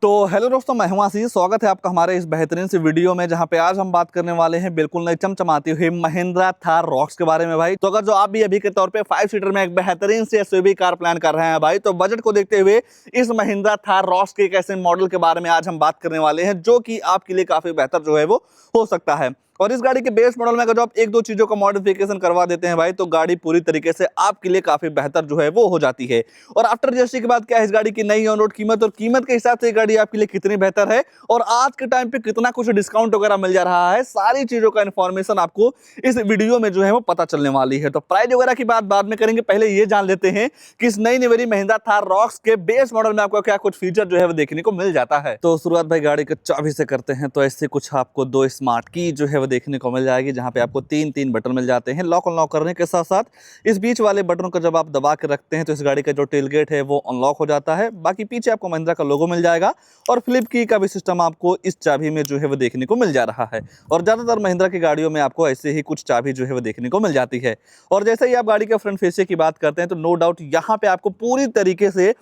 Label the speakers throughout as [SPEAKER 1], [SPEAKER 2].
[SPEAKER 1] तो हेलो दोस्तों, मैं हूं आशीष। स्वागत है आपका हमारे इस बेहतरीन से वीडियो में, जहां पे आज हम बात करने वाले हैं बिल्कुल नई चमचमाती हुई महिंद्रा थार रॉक्स के बारे में भाई। तो अगर जो आप भी अभी के तौर पे 5 सीटर में एक बेहतरीन से एसयूवी कार प्लान कर रहे हैं भाई, तो बजट को देखते हुए इस महिंद्रा थार रॉक्स के एक ऐसे मॉडल के बारे में आज हम बात करने वाले हैं जो कि आपके लिए काफी बेहतर जो है वो हो सकता है। और इस गाड़ी के बेस मॉडल में अगर जो आप एक दो चीजों का मॉडिफिकेशन करवा देते हैं भाई, तो गाड़ी पूरी तरीके से आपके लिए काफी बेहतर जो है वो हो जाती है। और आफ्टर जीएसटी के बाद क्या है इस गाड़ी की नई ऑन रोड कीमत, और कीमत के हिसाब से ये गाड़ी आपके लिए कितनी बेहतर है और आज के टाइम पे कितना कुछ डिस्काउंट वगैरह मिल जा रहा है, सारी चीजों का इन्फॉर्मेशन आपको इस वीडियो में जो है वो पता चलने वाली है। तो प्राइस वगैरह की बात बाद में करेंगे, पहले ये जान लेते हैं कि इस नई निवेरी महिंद्रा थार रॉक्स के बेस मॉडल में आपको क्या कुछ फीचर जो है वो देखने को मिल जाता है। तो शुरुआत भाई गाड़ी के चाबी से करते हैं। तो ऐसे कुछ आपको दो स्मार्ट की जो है वो देखने को मिल जाएगी, जहां पे आपको तीन बटन मिल जाते हैं लॉक अनलॉक करने के साथ साथ इस बीच वाले बटन को जब आप दबा के रखते हैं तो इस गाड़ी का जो टेल गेट है वो अनलॉक हो जाता है। बाकी पीछे आपको महिंद्रा का लोगो मिल जाएगा और फ्लिप की का भी सिस्टम आपको इस चाबी में जो है वो देखने को मिल जा रहा है। और ज्यादातर महिंद्रा की गाड़ियों में आपको ऐसे ही कुछ चाबी जो है वो देखने को मिल जाती है। और जैसे ही आप गाड़ी के फ्रंट फेसिया की बात करते हैं तो नो डाउट यहाँ पे आपको पूरी तरीके से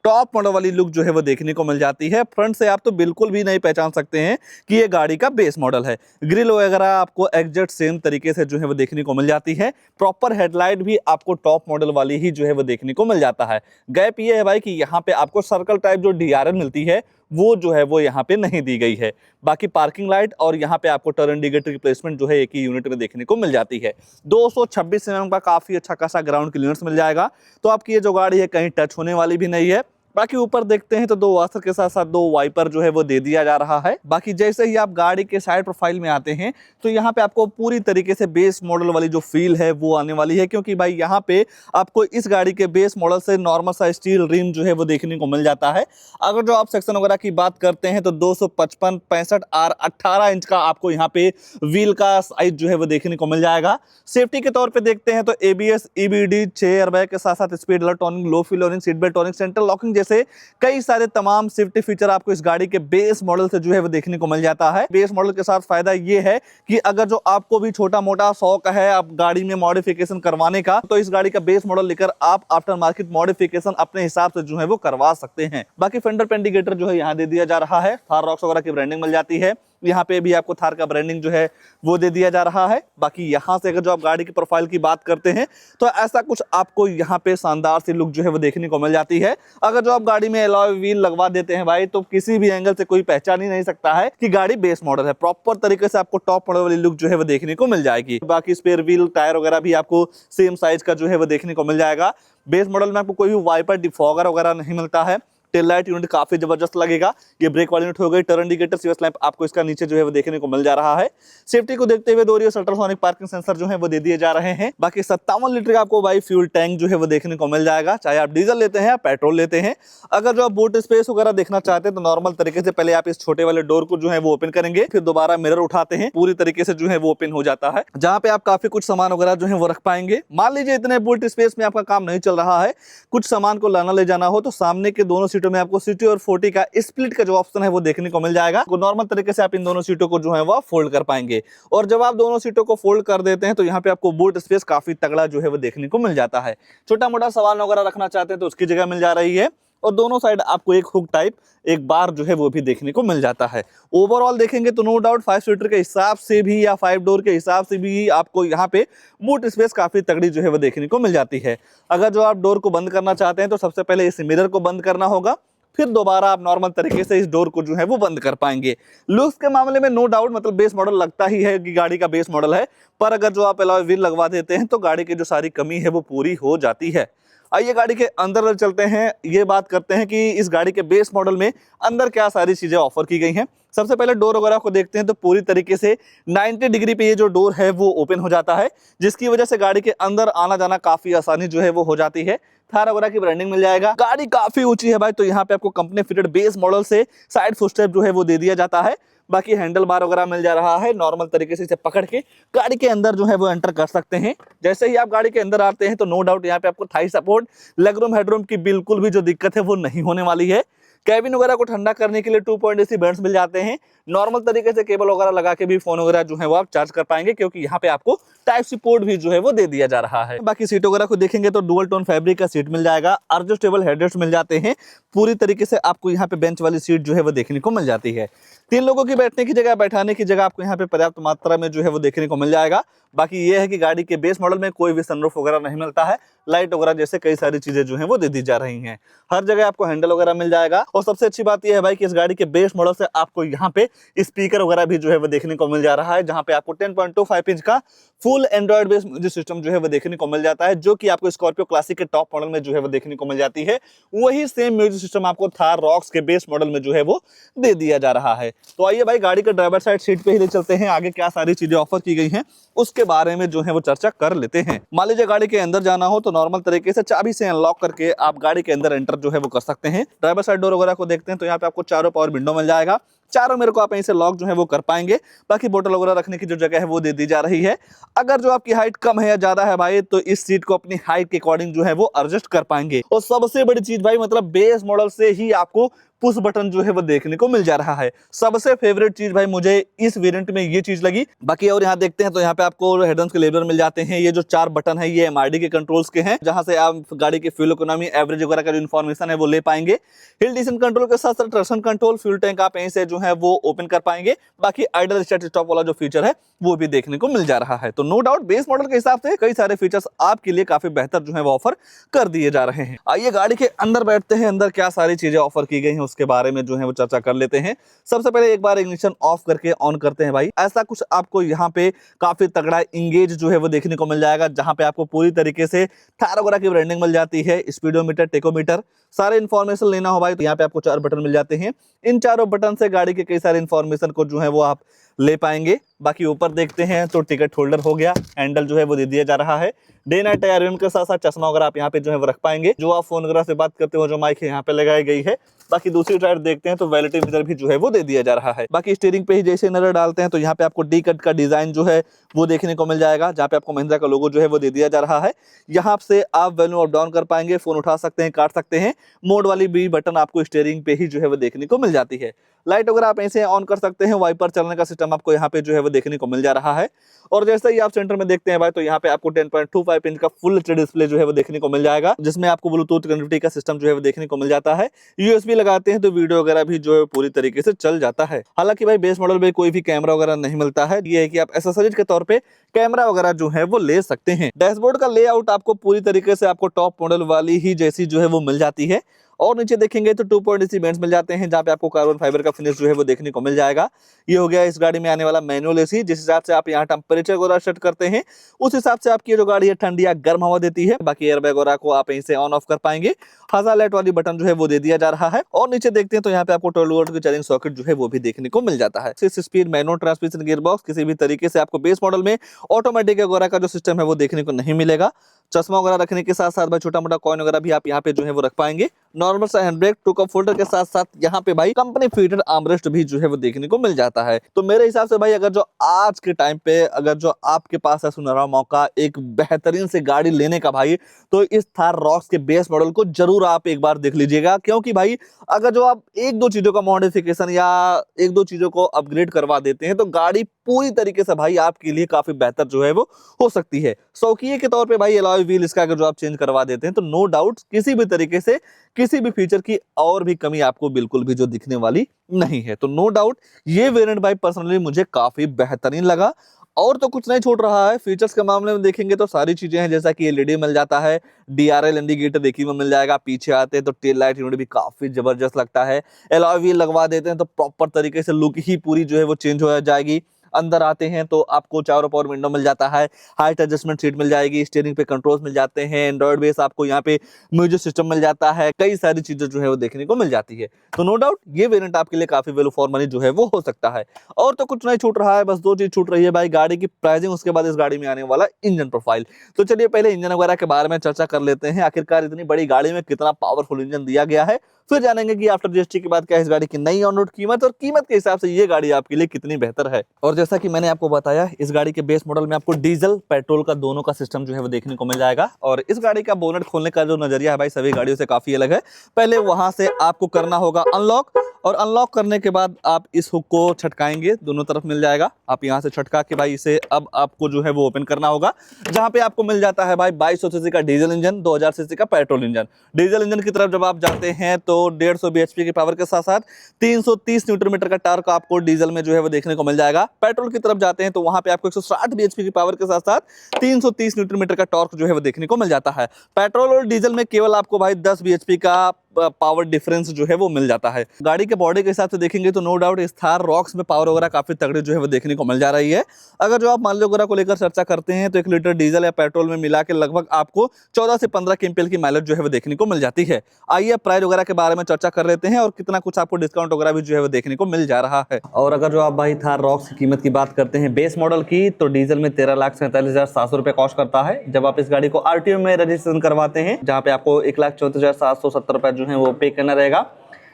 [SPEAKER 1] टॉप मॉडल वाली लुक जो है वो देखने को मिल जाती है। फ्रंट से आप तो बिल्कुल भी नहीं पहचान सकते हैं कि ये गाड़ी का बेस मॉडल है। ग्रिल वगैरह आपको एग्जैक्ट सेम तरीके से जो है वो देखने को मिल जाती है। प्रॉपर हेडलाइट भी आपको टॉप मॉडल वाली ही जो है वो देखने को मिल जाता है। गैप ये है भाई कि यहाँ पे आपको सर्कल टाइप जो डीआरएल मिलती है वो जो है वो यहाँ पे नहीं दी गई है। बाकी पार्किंग लाइट और यहाँ पे आपको टर्न इंडिकेटर की प्लेसमेंट जो है एक ही यूनिट में देखने को मिल जाती है। 226 mm का काफी अच्छा खासा ग्राउंड क्लियरेंस मिल जाएगा। तो आपकी ये जो गाड़ी है कहीं टच होने वाली भी नहीं है। बाकी ऊपर देखते हैं तो दो वॉशर के साथ साथ दो वाइपर जो है वो दे दिया जा रहा है। बाकी जैसे ही आप गाड़ी के साइड प्रोफाइल में आते हैं तो यहाँ पे आपको पूरी तरीके से बेस मॉडल वाली जो फील है वो आने वाली है, क्योंकि भाई यहाँ पे आपको इस गाड़ी के बेस मॉडल से नॉर्मल सा स्टील रिम जो है वो देखने को मिल जाता है। अगर जो आप सेक्शन वगैरह की बात करते हैं तो 255 65 और 18 इंच का आपको यहाँ पे व्हील का साइज जो है वो देखने को मिल जाएगा। सेफ्टी के तौर पे देखते हैं तो एबीएस, ईबीडी, 6 एयरबैग के साथ साथ स्पीड अलर्ट टॉनिंग, लो fuel toning, seat belt toning, central locking जैसे कई सारे तमाम सेफ्टी फीचर आपको इस गाड़ी के बेस मॉडल से जो है वो देखने को मिल जाता है। बेस मॉडल के साथ फायदा ये है कि अगर जो आपको भी छोटा मोटा शौक है आप गाड़ी में मॉडिफिकेशन करवाने का, तो इस गाड़ी का बेस मॉडल लेकर आप आफ्टर मार्केट मॉडिफिकेशन अपने हिसाब से जो है वो करवा सकते हैं। बाकी फेंडर पे इंडिकेटर जो है यहाँ दे दिया जा रहा है। थार रॉक्स वगैरह की ब्रांडिंग मिल जाती है। यहाँ पे भी आपको थार का ब्रांडिंग जो है वो दे दिया जा रहा है। बाकी यहाँ से अगर जो आप गाड़ी की प्रोफाइल की बात करते हैं तो ऐसा कुछ आपको यहाँ पे शानदार सी लुक जो है वो देखने को मिल जाती है। अगर जो आप गाड़ी में अलॉय व्हील लगवा देते हैं भाई, तो किसी भी एंगल से कोई पहचान ही नहीं सकता है कि गाड़ी बेस मॉडल है। प्रॉपर तरीके से आपको टॉप मॉडल वाली लुक जो है वो देखने को मिल जाएगी। बाकी स्पेयर व्हील, टायर वगैरह भी आपको सेम साइज का जो है वो देखने को मिल जाएगा। बेस मॉडल में आपको कोई भी वाइपर, डिफॉगर वगैरह नहीं मिलता है। टेल लाइट यूनिट काफी जबरदस्त लगेगा। ये ब्रेक वाली यूनिट हो गई। टर्न इंडिकेटर, सीएस लैंप आपको इसका नीचे जो है वो देखने को मिल जा रहा है। सेफ्टी को देखते हुए डोरियो अल्ट्रासोनिक पार्किंग सेंसर जो है वो दे दिए जा रहे हैं। बाकी 57 लीटर का आपको भाई फ्यूल टैंक जो है वो देखने को मिल जाएगा, चाहे आप डीजल लेते हैं या पेट्रोल लेते हैं। अगर जो आप बूट स्पेस वगैरह देखना चाहते हैं तो नॉर्मल तरीके से पहले आप इस छोटे वाले डोर को जो है वो ओपन करेंगे, फिर दोबारा मिरर उठाते हैं, पूरी तरीके से जो है वो ओपन हो जाता है, जहां पे आप काफी कुछ सामान वगैरह जो है वो रख पाएंगे। मान लीजिए इतने बूट स्पेस में आपका काम नहीं चल रहा है, कुछ सामान को लाना ले जाना हो, तो सामने के दोनों सीटों में आपको सिटी 40 का स्प्लिट का जो ऑप्शन है वो देखने को मिल जाएगा। नॉर्मल तरीके से आप इन दोनों सीटों को जो है वो फोल्ड कर पाएंगे। और जब आप दोनों सीटों को फोल्ड कर देते हैं तो यहाँ पे आपको बूट स्पेस काफी तगड़ा जो है वो देखने को मिल जाता है। छोटा मोटा सामान वगैरह रखना चाहते हैं तो उसकी जगह मिल जा रही है। और दोनों साइड आपको एक हुक टाइप एक बार जो है वो भी देखने को मिल जाता है। ओवरऑल देखेंगे तो नो डाउट 5 सीटर के हिसाब से भी या 5 डोर के हिसाब से भी आपको यहाँ पे बूट स्पेस काफी तगड़ी जो है वो देखने को मिल जाती है। अगर जो आप डोर को बंद करना चाहते हैं तो सबसे पहले इस मिरर को बंद करना होगा, फिर दोबारा आप नॉर्मल तरीके से इस डोर को जो है वो बंद कर पाएंगे। लुक्स के मामले में नो डाउट मतलब बेस मॉडल लगता ही है कि गाड़ी का बेस मॉडल है, पर अगर जो आप अलॉय व्हील लगवा देते हैं तो गाड़ी की जो सारी कमी है वो पूरी हो जाती है। आइए गाड़ी के अंदर चलते हैं, ये बात करते हैं कि इस गाड़ी के बेस मॉडल में अंदर क्या सारी चीजें ऑफर की गई हैं। सबसे पहले डोर वगैरह को देखते हैं तो पूरी तरीके से 90 डिग्री पे ये जो डोर है वो ओपन हो जाता है, जिसकी वजह से गाड़ी के अंदर आना जाना काफी आसानी जो है वो हो जाती है। थार वगैरह की ब्रांडिंग मिल जाएगा। गाड़ी काफी ऊंची है भाई, तो यहाँ पे आपको कंपनी फिटेड बेस मॉडल से साइड फुटस्टेप जो है वो दे दिया जाता है। बाकी हैंडल बार वगैरह मिल जा रहा है। नॉर्मल तरीके से इसे पकड़ के गाड़ी के अंदर जो है वो एंटर कर सकते हैं। जैसे ही आप गाड़ी के अंदर आते हैं तो नो डाउट यहाँ पे आपको Thai support, leg room, headroom की बिल्कुल भी जो दिक्कत है वो नहीं होने वाली है। कैबिन वगैरह को ठंडा करने के लिए 2.AC वेंट्स मिल जाते हैं। नॉर्मल तरीके से केबल वगैरह लगा के भी फोन वगैरह जो है वो आप चार्ज कर पाएंगे, क्योंकि यहाँ पे आपको टाइप सी पोर्ट भी जो है वो दे दिया जा रहा है। बाकी सीट वगैरह को देखेंगे तो डुअल टोन फैब्रिक का सीट मिल जाएगा, एडजस्टेबल हेडरेस्ट मिल जाते हैं। पूरी तरीके से आपको यहाँ पे बेंच वाली सीट जो है वो देखने को मिल जाती है। 3 लोगों की बैठने की जगह, बैठाने की जगह आपको यहाँ पे पर्याप्त मात्रा में जो है वो देखने को मिल जाएगा। बाकी ये है कि गाड़ी के बेस मॉडल में कोई भी सनरूफ वगैरह नहीं मिलता है, लाइट वगैरह जैसे कई सारी चीजें जो है वो दे दी जा रही हैं। हर जगह आपको हैंडल वगैरह मिल जाएगा। और सबसे अच्छी बात यह है भाई कि इस गाड़ी के बेस मॉडल से आपको यहाँ पे स्पीकर वगैरह भी जो है वो देखने को मिल जा रहा है, जहाँ पे आपको 10.25 इंच का full Android based music system जो है वो देखने को मिल जाता है, जो कि आपको स्कॉर्पियो क्लासिक के टॉप मॉडल में जो है वो देखने को मिल जाती है। वही सेम म्यूजिक सिस्टम आपको थार रॉक्स के बेस मॉडल में जो है वो दे दिया जा रहा है। तो आइए भाई गाड़ी के ड्राइवर साइड सीट पे ही ले चलते हैं, आगे क्या सारी चीजें ऑफर की गई हैं उसके बारे में जो है वो चर्चा कर लेते हैं। मान लीजिए गाड़ी के अंदर जाना हो तो नॉर्मल तरीके से चाबी से अनलॉक करके आप गाड़ी के अंदर एंटर जो है वो कर सकते हैं। ड्राइवर साइड डोर वगैरह को देखते हैं तो यहाँ पे आपको चारों पावर विंडो मिल जाएगा, चारों मेरे को आप यहीं से लॉक जो है वो कर पाएंगे। बाकी बोतल वगैरह रखने की जो जगह है वो दे दी जा रही है। अगर जो आपकी हाइट कम है या ज्यादा है भाई तो इस सीट को अपनी हाइट के अकॉर्डिंग जो है वो एडजस्ट कर पाएंगे। और सबसे बड़ी चीज भाई मतलब बेस मॉडल से ही आपको पुश बटन जो है वो देखने को मिल जा रहा है। सबसे फेवरेट चीज भाई मुझे इस वेरिएंट में ये चीज लगी। बाकी और यहाँ देखते हैं तो यहाँ पे आपको हेडल्स के लेवल मिल जाते हैं। ये जो 4 बटन है ये एमआरडी के कंट्रोल्स के हैं, जहां से आप गाड़ी की फ्यूल इकोनॉमी, एवरेज वगैरह का जो इन्फॉर्मेशन है वो ले पाएंगे। हिल डिसेंट कंट्रोल के साथ साथ ट्रैक्शन कंट्रोल, फ्यूल टैंक आप यहीं से जो है वो ओपन कर पाएंगे। बाकी आइडल स्टार्ट स्टॉप वाला जो फीचर है वो भी देखने को मिल जा रहा है। तो नो डाउट बेस मॉडल के हिसाब से कई सारे फीचर्स आपके लिए काफी बेहतर जो है वो ऑफर कर दिए जा रहे हैं। आइए गाड़ी के अंदर बैठते हैं, अंदर क्या सारी चीजें ऑफर की गई हैं उसके बारे में जो है वो चर्चा कर लेते हैं। सबसे पहले एक बार इग्निशन ऑफ करके ऑन करते हैं भाई। ऐसा कुछ आपको यहाँ पे काफी तगड़ा इंगेज जो है वो देखने को मिल जाएगा, जहां पे आपको पूरी तरीके से थार वगैरह की ब्रांडिंग मिल जाती है, स्पीडोमीटर, टेकोमीटर, सारे इन्फॉर्मेशन लेना हो भाई तो यहाँ पे आपको 4 बटन मिल जाते हैं। इन चारों बटन से गाड़ी के कई सारे इन्फॉर्मेशन को जो है वो आप ले पाएंगे। बाकी ऊपर देखते हैं तो टिकट होल्डर हो गया, हैंडल जो है वो दे दिया जा रहा है। डे नाइट टायर के साथ साथ चश्मा वगैरह आप यहाँ पे जो है वो रख पाएंगे। जो आप फोन वगैरह से बात करते हो जो माइक है यहाँ पे लगाई गई है। बाकी दूसरी साइड देखते हैं तो वैलिडिटी मीटर भी जो है वो दे दिया जा रहा है। बाकी स्टीयरिंग पे ही जैसे नजर डालते हैं तो यहाँ पे आपको डी कट का डिजाइन जो है वो देखने को मिल जाएगा, जहाँ पे आपको महिंद्रा का लोगो जो है वो दे दिया जा रहा है। यहाँ से आप वॉल्यूम अप डाउन कर पाएंगे, फोन उठा सकते हैं, काट सकते हैं। मोड वाली भी बटन आपको स्टीयरिंग पे ही जो है वो देखने को मिल जाती है। लाइट वगैरह आप ऐसे ऑन कर सकते हैं। वाइपर चलने का सिस्टम आपको यहाँ पे जो है वो देखने को मिल जा रहा है। और जैसे ही आप सेंटर में देखते हैं भाई तो यहाँ पे आपको 10.25 इंच का फुल एचडी डिस्प्ले जो है वो देखने को मिल जाएगा, जिसमें आपको ब्लूटूथ कनेक्टिविटी का सिस्टम जो है वो देखने को मिल जाता है। यूएसबी लगाते हैं तो वीडियो वगैरह भी जो है पूरी तरीके से चल जाता है। हालांकि भाई बेस मॉडल में कोई भी कैमरा वगैरह नहीं मिलता है। ये है कि आप एसेसरीज के तौर पे कैमरा वगैरह जो है वो ले सकते हैं। डैशबोर्ड का लेआउट आपको पूरी तरीके से आपको टॉप मॉडल वाली ही जैसी जो है वो मिल जाती है। और नीचे देखेंगे तो 2.AC वेंट्स मिल जाते हैं, जहाँ पे आपको कार्बन फाइबर का फिनिश जो है वो देखने को मिल जाएगा। ये हो गया इस गाड़ी में आने वाला मैनुअल एसी। जिस हिसाब से आप यहाँ टेम्परेचर वगैरह सेट करते हैं उस हिसाब से आपकी जो गाड़ी है ठंडी या गर्म हवा देती है। बाकी एयरबैग वगैरह को आप यहीं से ऑन ऑफ कर पाएंगे। हज़ार लाइट वाली बटन जो है वो दे दिया जा रहा है। और नीचे देखते हैं तो यहाँ पे आपको 12 वोल्ट की चार्जिंग सॉकेट जो है वो भी देखने को मिल जाता है। 6 स्पीड मैनुअल ट्रांसमिशन गियरबॉक्स, किसी भी तरीके से आपको बेस मॉडल में ऑटोमेटिक वगैरह का जो सिस्टम है वो देखने को नहीं मिलेगा। चश्मा वगैरह रखने के साथ साथ भाई छोटा मोटा कॉइन वगैरह भी आप यहाँ पे जो है वो रख पाएंगे। नॉर्मल सा hand brake, two cup folder के साथ साथ यहाँ पे भाई कंपनी फिटेड आर्मरेस्ट भी जो है वो देखने को मिल जाता है। तो मेरे हिसाब से भाई अगर जो आज के टाइम पे अगर जो आपके पास है सुनहरा मौका एक बेहतरीन से गाड़ी लेने का भाई, तो इस थार रॉक्स के बेस मॉडल को जरूर आप एक बार देख लीजिएगा। क्योंकि भाई अगर जो आप एक दो चीजों का मॉडिफिकेशन या एक दो चीजों को अपग्रेड करवा देते हैं तो गाड़ी पूरी तरीके से भाई आपके लिए काफी बेहतर जो है वो हो सकती है। शौकिये के तौर पे भाई एलॉय व्हील इसका अगर जो आप चेंज करवा देते हैं तो नो डाउट किसी भी तरीके से किसी भी फीचर की और भी कमी आपको बिल्कुल भी जो दिखने वाली नहीं है। तो नो डाउट ये वेरिएंट भाई पर्सनली मुझे काफी बेहतरीन लगा। और तो कुछ नहीं छूट रहा है। फीचर्स के मामले में देखेंगे तो सारी चीजें हैं, जैसा कि एलईडी मिल जाता है, डीआरएल इंडिकेटर देखने में मिल जाएगा। पीछे आते हैं तो टेल लाइट यूनिट भी काफी जबरदस्त लगता है। एलॉय व्हील लगवा देते हैं तो प्रॉपर तरीके से लुक ही पूरी जो है वो चेंज हो जाएगी। अंदर आते हैं तो आपको चारों पावर विंडो मिल जाता है, हाइट एडजस्टमेंट सीट मिल जाएगी, स्टीयरिंग पे कंट्रोल्स मिल जाते हैं, एंड्रॉइड बेस आपको यहाँ पे म्यूजिक सिस्टम मिल जाता है, कई सारी चीजें जो है वो देखने को मिल जाती है। तो नो डाउट ये वेरिएंट आपके लिए काफी वैल्यू फॉर मनी जो है वो हो सकता है। और तो कुछ नहीं छूट रहा है, बस दो चीज छूट रही है भाई, गाड़ी की प्राइसिंग, उसके बाद इस गाड़ी में आने वाला इंजन प्रोफाइल। तो चलिए पहले इंजन वगैरह के बारे में चर्चा कर लेते हैं। आखिरकार इतनी बड़ी गाड़ी में कितना पावरफुल इंजन दिया गया है, फिर जानेंगे कि आफ्टर जीएसटी के बाद क्या है इस गाड़ी की नई ऑन रोड कीमत और कीमत के हिसाब से ये गाड़ी आपके लिए कितनी बेहतर है। और जैसा कि मैंने आपको बताया, इस गाड़ी के बेस मॉडल में आपको डीजल पेट्रोल का दोनों का सिस्टम जो है वो देखने को मिल जाएगा। और इस गाड़ी का बोनट खोलने का जो नजरिया है भाई सभी गाड़ियों से काफी अलग है। पहले वहां से आपको करना होगा अनलॉक, और अनलॉक करने के बाद आप इस हुक को छटकाएंगे, दोनों तरफ मिल जाएगा। आप यहां से छटका के भाई इसे अब आपको जो है वो ओपन करना होगा, जहां पे आपको मिल जाता है भाई 2200 सीसी का डीजल इंजन, 2000 सीसी का पेट्रोल इंजन। डीजल इंजन की तरफ जब आप जाते हैं तो 150 bhp की पावर के साथ साथ 330 न्यूटन मीटर का टॉर्क आपको डीजल में जो है वो देखने को मिल जाएगा। पेट्रोल की तरफ जाते हैं तो वहां पे आपको 160 bhp की पावर के साथ साथ 330 न्यूटन मीटर का टॉर्क जो है वो देखने को मिल जाता है। पेट्रोल और डीजल में केवल आपको भाई 10 bhp का पावर डिफरेंस जो है वो मिल जाता है। गाड़ी के बॉडी के हिसाब से देखेंगे तो नो डाउट इस थार रॉक्स में पावर वगैरह काफी तगड़ी जो है वो देखने को मिल जा रही है। अगर जो आप माइलेज वगैरह को लेकर चर्चा करते हैं तो 1 लीटर डीजल या पेट्रोल में मिला के लगभग आपको 14 से 15 केएमपीएल की माइलेज जो है वो देखने को मिल जाती है। आइए प्राइस वगैरह के बारे में चर्चा कर लेते हैं और कितना कुछ आपको डिस्काउंट वगैरह भी जो है वो देखने को मिल जा रहा है। और अगर जो आप भाई थार रॉक्स की कीमत की बात करते हैं बेस मॉडल की, तो डीजल में 13,47,700 रुपए कॉस्ट करता है। जब आप इस गाड़ी को आरटीओ में रजिस्ट्रेशन करवाते हैं, जहां पे आपको 1,34,770 रुपए जो है वो पे करना रहेगा।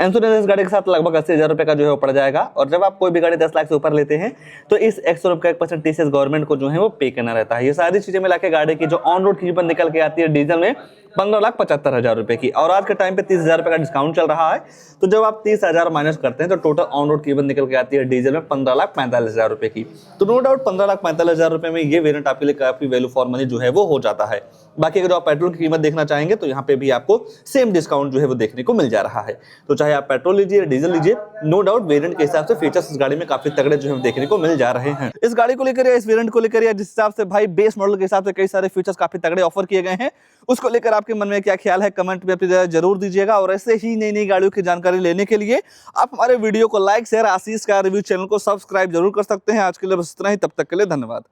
[SPEAKER 1] इंश्योरेंस इस गाड़ी के साथ लगभग 80,000 रुपए का जो है वो पड़ जाएगा। और जब आप कोई भी गाड़ी 10 लाख से ऊपर लेते हैं तो इस 100 रुपए का 1% टीसीएस गवर्नमेंट को जो है वो पे करना रहता है। ये सारी चीजें मिला के गाड़ी की जो ऑन रोड कीमत निकल के आती है डीजल में 15,75,000 रुपए की। और आज के टाइम पे 30,000 रुपए का डिस्काउंट चल रहा है, तो जब आप 30,000 माइनस करते हैं तो टोटल ऑन रोड कीमत निकल के आती है डीजल में 15,45,000 रुपए की। तो नो डाउट 15,45,000 रुपए में ये वेरिएंट आपके लिए काफी वैल्यू फॉर मनी जो है वो हो जाता है। बाकी अगर आप पेट्रोल की कीमत देखना चाहेंगे तो यहाँ पे भी आपको सेम डिस्काउंट जो है वो देखने को मिल जा रहा है। तो चाहे आप पेट्रोल लीजिए डीजल लीजिए, नो डाउट वेरिएंट के हिसाब से फीचर्स इस गाड़ी में काफी तगड़े जो है देखने को मिल जा रहे हैं। इस गाड़ी को लेकर या इस वेरिएंट को लेकर या जिस हिसाब से भाई बेस मॉडल के हिसाब से कई सारे फीचर्स काफी तगड़े ऑफर किए गए हैं, उसको लेकर आपके मन में क्या ख्याल है कमेंट में अपनी जरूर दीजिएगा। और ऐसे ही नई नई गाड़ियों की जानकारी लेने के लिए आप हमारे वीडियो को लाइक शेयर आशीष कार रिव्यू चैनल को सब्सक्राइब जरूर कर सकते हैं। आज के लिए बस इतना ही, तब तक के लिए धन्यवाद।